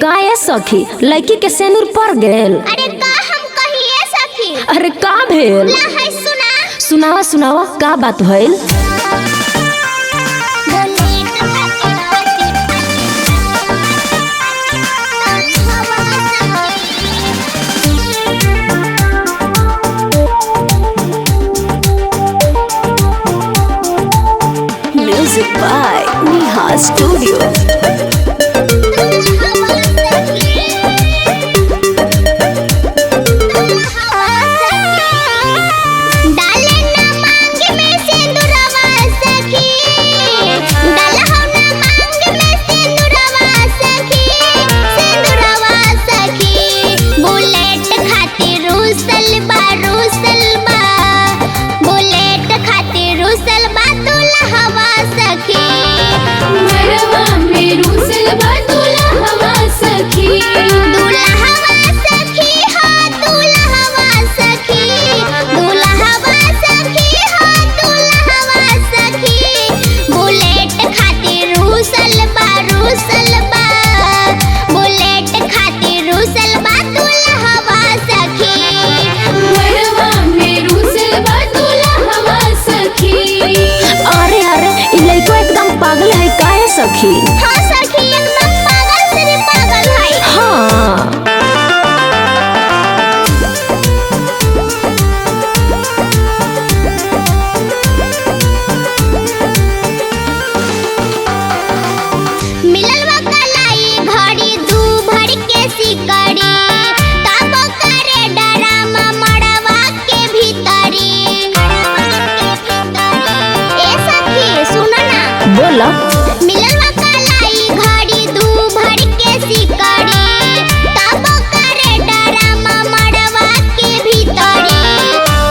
काहे सखी लड़की के सेनुर पड़ गेल? अरे का हम कहिए सखी। अरे का भेल? ला है सुना। सुनावा सुनावा का बात भइल? Music by Neha studio. पागल है काहे सखी? हाँ सखी एकदम पागल से भी पागल है। हाँ मिलल बा कलाई घड़ी दू भर के सिकड़ी तब करे डरामा मड़वा के भीतरी। ए सखी सुनो ना। बोला। मिलल बा कलाई घड़ी दू भर के सिकड़ी तब करे डरामा मड़वा के भीतरी।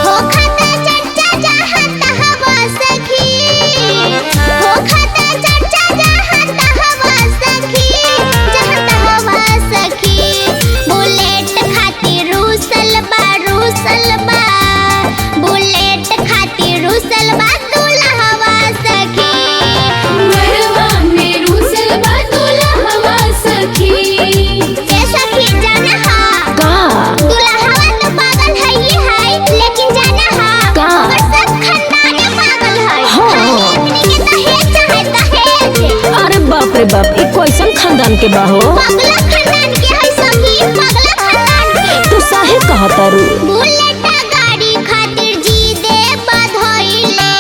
हो खाता चर्चा जहाँ तहाँ सखी। हो खाता चर्चा जहाँ तहाँ सखी। जहाँ तहाँ सखी। बुलेट खातिर रूसल बा बुलेट खातिर रूसल बा दुल्हवा सखी। ए सखी जाना हा का? दुल्हवा तो पागल है ही है, लेकिन जाना हा का? और सब खानदान पागल है। हाँ। खाली अपनी के दहेज। अरे बाप रे बाप, ई कैसन खानदान के बा हो? पगला खानदान के है सखी, पगला खानदान के। तू साहे कहतारू। बुलेट गाड़ी खातिर जी दे बधइले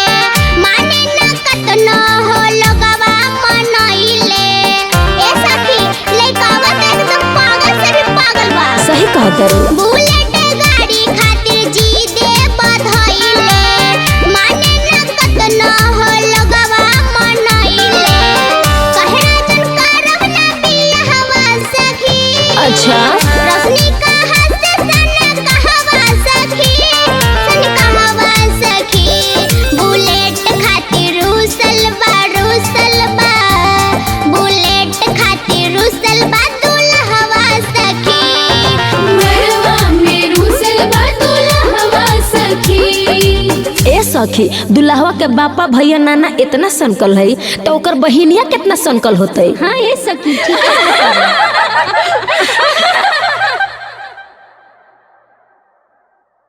माने न कतनो हो लगवा मनइले। ए सखी लइकावा त एकदम पागल से भी पागल बा। सही कहतारू। बुलेट गाड़ी खातिर जी दे बधइले माने न कतनो हो लगवा मनइले। कहरा जन करब ना बियाहवा सखी। अच्छा रश्मि कहाँ से सन कहवा सखी। सन कहवा सखी। बुलेट खातिर रूसल बा बुलेट खातिर रूसल बा दुल्हवा सखी। ए सखी, दुल्हवा के बापा भैया नाना इतना सनकल है तो ओकर बहिनिया कितना सनकल होते? हाँ ये सखी ठीक है।